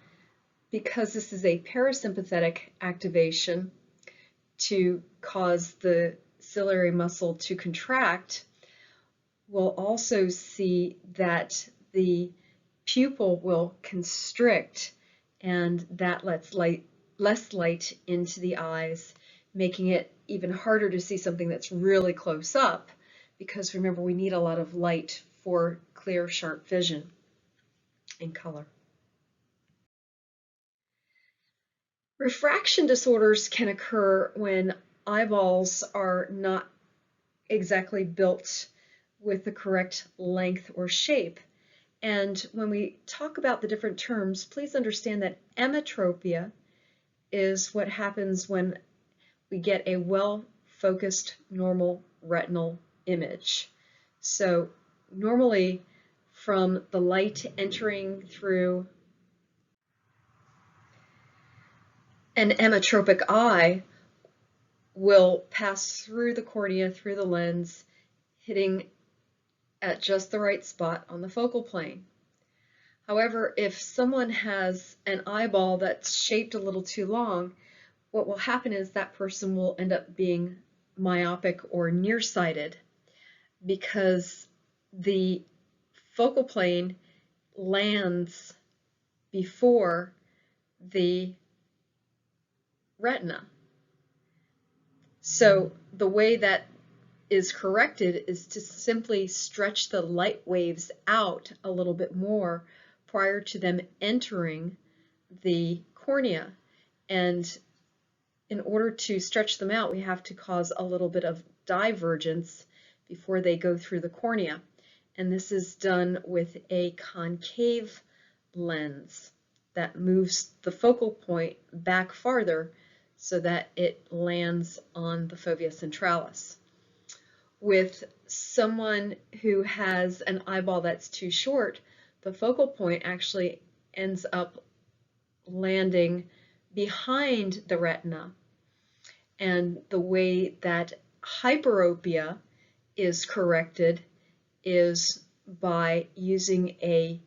Speaker 1: because this is a parasympathetic activation to cause the ciliary muscle to contract, we'll also see that the pupil will constrict, and that lets less light into the eyes, making it even harder to see something that's really close up, because remember, we need a lot of light for clear, sharp vision in color. Refraction disorders can occur when eyeballs are not exactly built with the correct length or shape. And when we talk about the different terms, please understand that emmetropia is what happens when we get a well-focused normal retinal image. So normally from the light entering through an emmetropic eye will pass through the cornea, through the lens, hitting at just the right spot on the focal plane. However, if someone has an eyeball that's shaped a little too long, what will happen is that person will end up being myopic or nearsighted. because the focal plane lands before the retina. So the way that is corrected is to simply stretch the light waves out a little bit more prior to them entering the cornea. And in order to stretch them out, we have to cause a little bit of divergence before they go through the cornea. And this is done with a concave lens that moves the focal point back farther so that it lands on the fovea centralis. With someone who has an eyeball that's too short, the focal point actually ends up landing behind the retina. And the way that hyperopia is corrected is by using a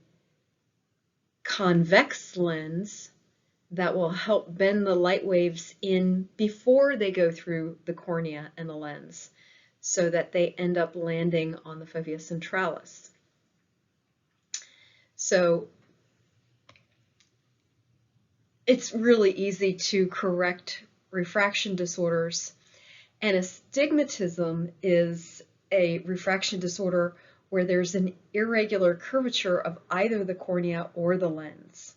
Speaker 1: convex lens that will help bend the light waves in before they go through the cornea and the lens, so that they end up landing on the fovea centralis. So it's really easy to correct refraction disorders, and astigmatism is a refraction disorder where there's an irregular curvature of either the cornea or the lens.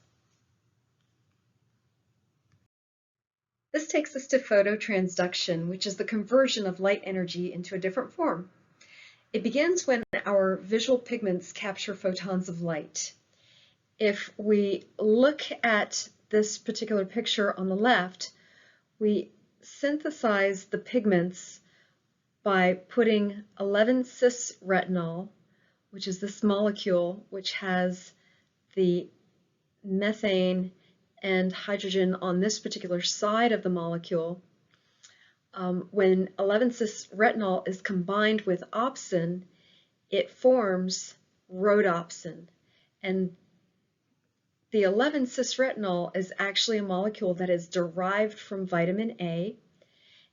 Speaker 1: This takes us to phototransduction, which is the conversion of light energy into a different form. It begins when our visual pigments capture photons of light. If we look at this particular picture on the left, we synthesize the pigments by putting 11-cis retinol, which is this molecule which has the methane and hydrogen on this particular side of the molecule. When 11-cis retinol is combined with opsin, it forms rhodopsin. And the 11-cis retinol is actually a molecule that is derived from vitamin A.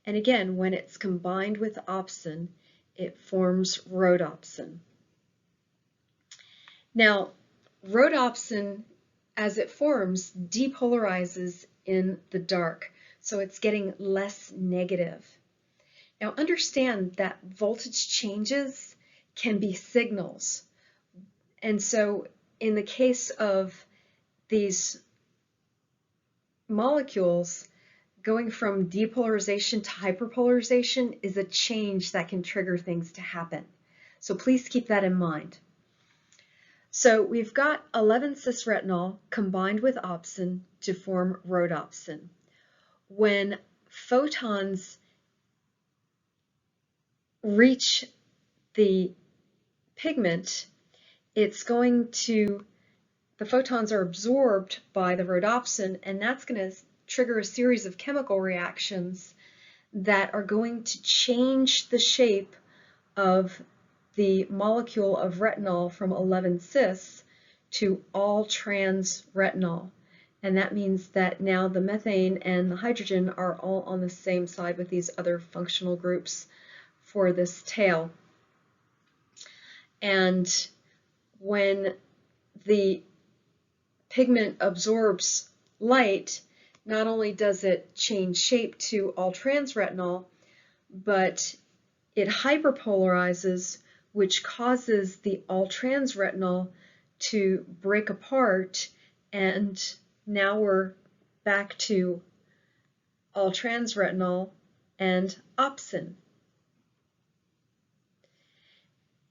Speaker 1: And again, when it's combined with opsin, it forms rhodopsin. Now, rhodopsin, as it forms, depolarizes in the dark, so it's getting less negative. Now, understand that voltage changes can be signals. And so in the case of these molecules, going from depolarization to hyperpolarization is a change that can trigger things to happen. So please keep that in mind. So we've got 11-cis retinol combined with opsin to form rhodopsin. When photons reach the pigment, the photons are absorbed by the rhodopsin, and that's going to trigger a series of chemical reactions that are going to change the shape of the molecule of retinol from 11-cis to all trans retinol. And that means that now the methane and the hydrogen are all on the same side with these other functional groups for this tail. And when the pigment absorbs light, not only does it change shape to all trans retinol, but it hyperpolarizes, which causes the all trans retinol to break apart, and now we're back to all trans retinol and opsin.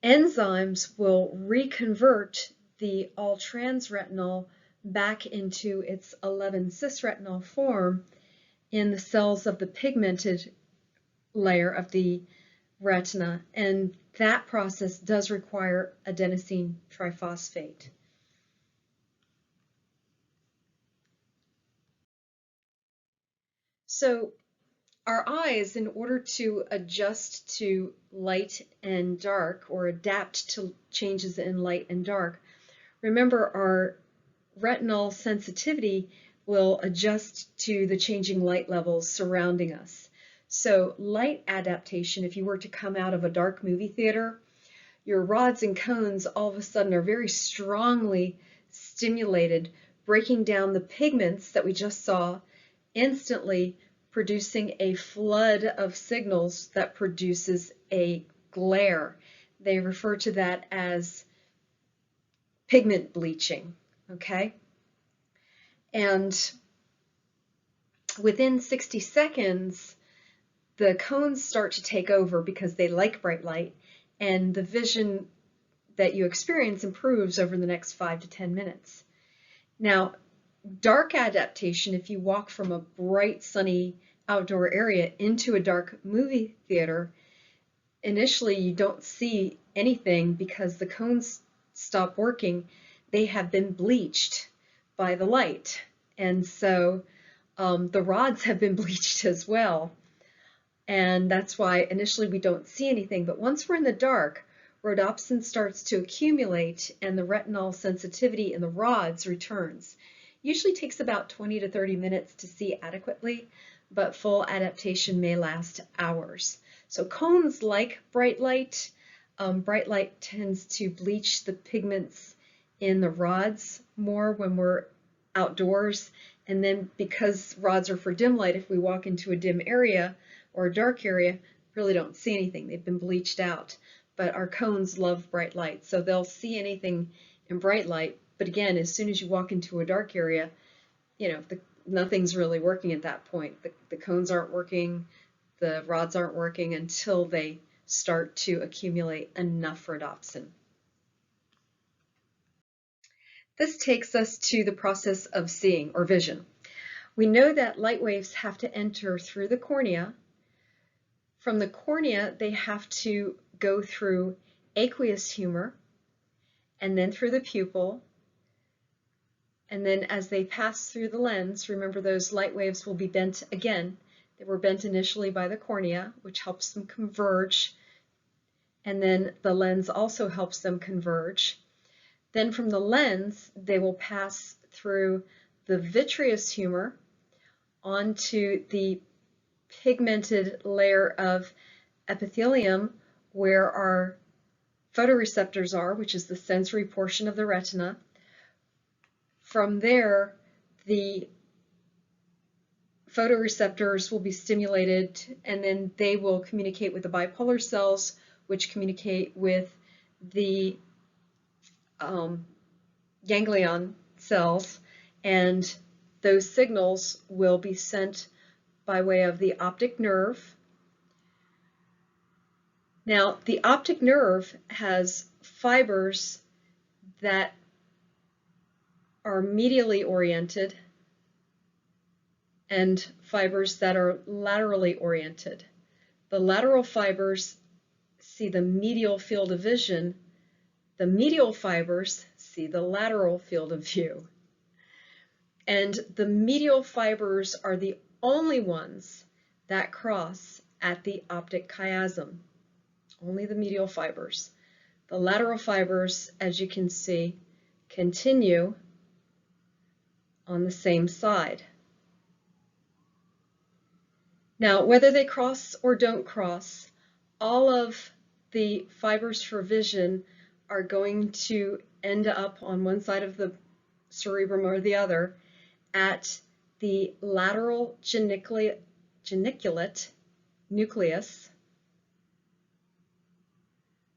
Speaker 1: Enzymes will reconvert the all trans retinol back into its 11-cis retinol form in the cells of the pigmented layer of the retina, and that process does require adenosine triphosphate. So our eyes, in order to adjust to light and dark, or adapt to changes in light and dark, remember our retinal sensitivity will adjust to the changing light levels surrounding us. So light adaptation, if you were to come out of a dark movie theater, your rods and cones all of a sudden are very strongly stimulated, breaking down the pigments that we just saw, instantly producing a flood of signals that produces a glare. They refer to that as pigment bleaching, okay? And within 60 seconds, the cones start to take over because they like bright light, and the vision that you experience improves over the next 5 to 10 minutes. Now, dark adaptation, if you walk from a bright, sunny outdoor area into a dark movie theater, initially you don't see anything because the cones stop working. They have been bleached by the light, and so the rods have been bleached as well. And that's why initially we don't see anything. But once we're in the dark, rhodopsin starts to accumulate and the retinol sensitivity in the rods returns. Usually takes about 20 to 30 minutes to see adequately, but full adaptation may last hours. So cones like bright light. Bright light tends to bleach the pigments in the rods more when we're outdoors. And then because rods are for dim light, if we walk into a dim area or a dark area, really don't see anything. They've been bleached out. But our cones love bright light, so they'll see anything in bright light. But again, as soon as you walk into a dark area, nothing's really working at that point. The cones aren't working, the rods aren't working until they start to accumulate enough rhodopsin. This takes us to the process of seeing, or vision. We know that light waves have to enter through the cornea. From the cornea, they have to go through aqueous humor, and then through the pupil, and then as they pass through the lens, remember those light waves will be bent again. They were bent initially by the cornea, which helps them converge, and then the lens also helps them converge. Then from the lens, they will pass through the vitreous humor onto the pigmented layer of epithelium where our photoreceptors are, which is the sensory portion of the retina. From there, the photoreceptors will be stimulated, and then they will communicate with the bipolar cells, which communicate with the ganglion cells, and those signals will be sent by way of the optic nerve. Now, the optic nerve has fibers that are medially oriented and fibers that are laterally oriented. The lateral fibers see the medial field of vision. The medial fibers see the lateral field of view. And the medial fibers are the only ones that cross at the optic chiasm. Only the medial fibers. The lateral fibers, as you can see, continue on the same side. Now, whether they cross or don't cross, all of the fibers for vision are going to end up on one side of the cerebrum or the other at the lateral geniculate nucleus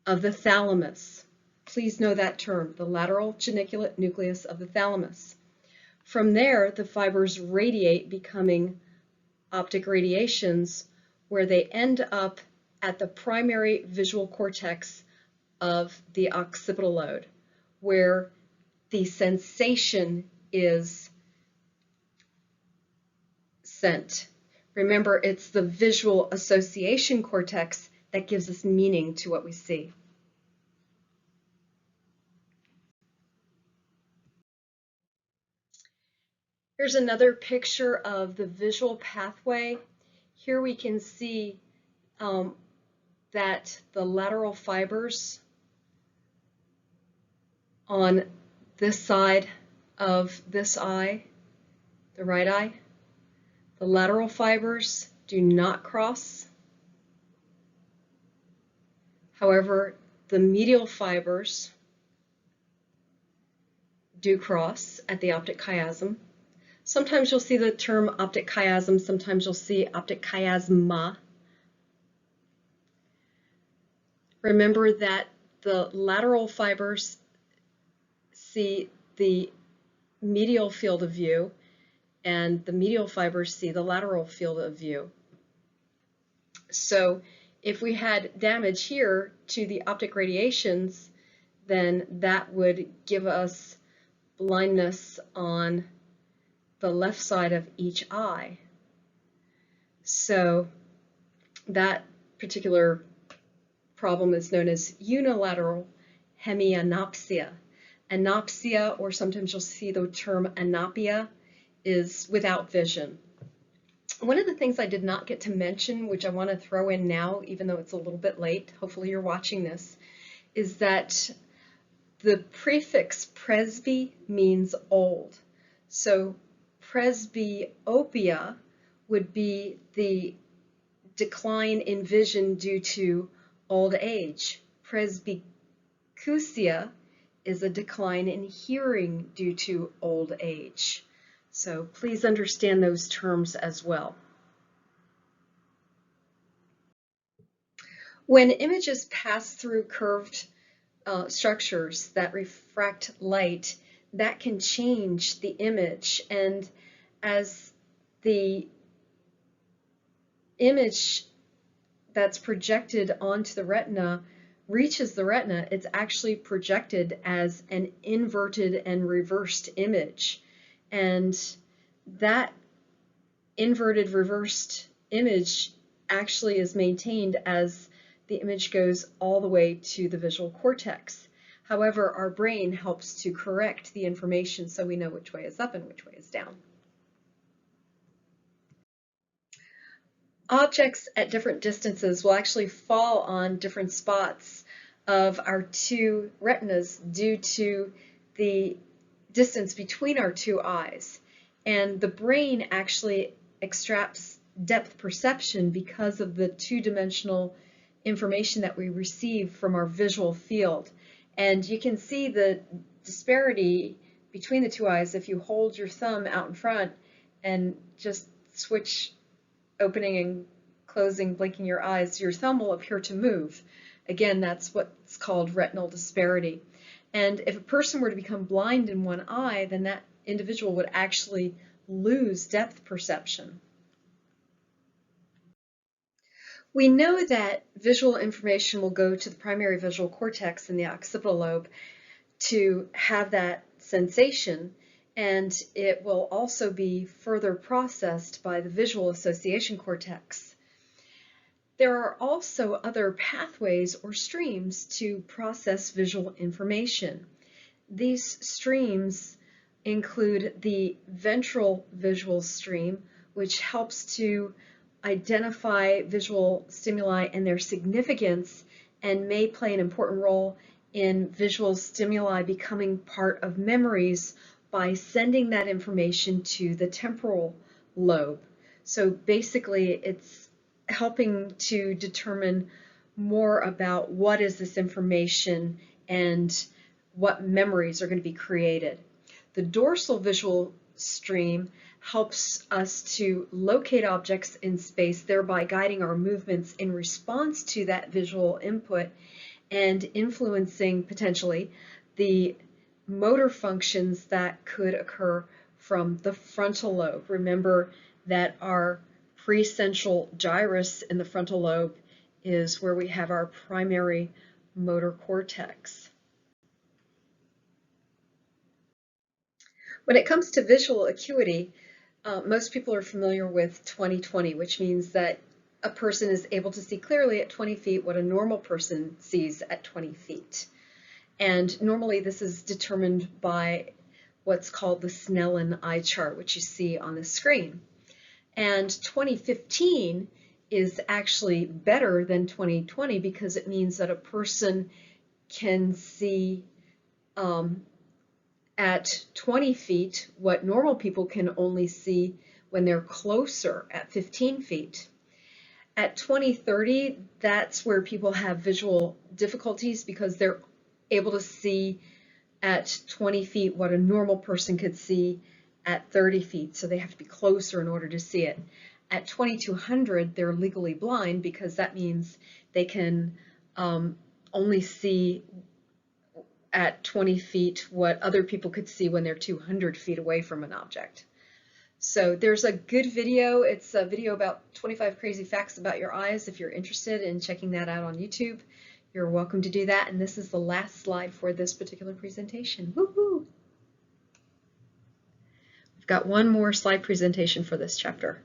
Speaker 1: of the thalamus. Please know that term, the lateral geniculate nucleus of the thalamus. From there, the fibers radiate, becoming optic radiations, where they end up at the primary visual cortex of the occipital lobe, where the sensation is sent. Remember, it's the visual association cortex that gives us meaning to what we see. Here's another picture of the visual pathway. Here we can see that the lateral fibers on this side of this eye, the right eye, the lateral fibers do not cross. However, the medial fibers do cross at the optic chiasm. Sometimes you'll see the term optic chiasm, sometimes you'll see optic chiasma. Remember that the lateral fibers see the medial field of view, and the medial fibers see the lateral field of view. So if we had damage here to the optic radiations, then that would give us blindness on the left side of each eye. So that particular problem is known as unilateral hemianopsia. Anopsia, or sometimes you'll see the term anopia, is without vision. One of the things I did not get to mention, which I want to throw in now, even though it's a little bit late, hopefully you're watching this, is that the prefix presby means old. So presbyopia would be the decline in vision due to old age. Presbycusia is a decline in hearing due to old age. So please understand those terms as well. When images pass through curved structures that refract light, that can change the image, and as the image that's projected onto the retina reaches the retina, it's actually projected as an inverted and reversed image. And that inverted reversed image actually is maintained as the image goes all the way to the visual cortex. However, our brain helps to correct the information so we know which way is up and which way is down. Objects at different distances will actually fall on different spots of our two retinas due to the distance between our two eyes. And the brain actually extracts depth perception because of the two-dimensional information that we receive from our visual field. And you can see the disparity between the two eyes if you hold your thumb out in front and just switch opening and closing, blinking your eyes, your thumb will appear to move. Again, that's what's called retinal disparity. And if a person were to become blind in one eye, then that individual would actually lose depth perception. We know that visual information will go to the primary visual cortex in the occipital lobe to have that sensation, and it will also be further processed by the visual association cortex. There are also other pathways or streams to process visual information. These streams include the ventral visual stream, which helps to identify visual stimuli and their significance and may play an important role in visual stimuli becoming part of memories by sending that information to the temporal lobe. So basically, it's helping to determine more about what is this information and what memories are going to be created. The dorsal visual stream helps us to locate objects in space, thereby guiding our movements in response to that visual input and influencing potentially the motor functions that could occur from the frontal lobe. Remember that our precentral gyrus in the frontal lobe is where we have our primary motor cortex. When it comes to visual acuity, most people are familiar with 20/20, which means that a person is able to see clearly at 20 feet what a normal person sees at 20 feet. And normally this is determined by what's called the Snellen eye chart, which you see on the screen. And 20/15 is actually better than 20/20 because it means that a person can see at 20 feet what normal people can only see when they're closer at 15 feet. At 20/30, that's where people have visual difficulties because they're able to see at 20 feet what a normal person could see at 30 feet, so they have to be closer in order to see it. At 2200, they're legally blind because that means they can only see at 20 feet what other people could see when they're 200 feet away from an object. So there's a good video. It's a video about 25 crazy facts about your eyes. If you're interested in checking that out on YouTube, you're welcome to do that. And this is the last slide for this particular presentation. Woohoo! We've got one more slide presentation for this chapter.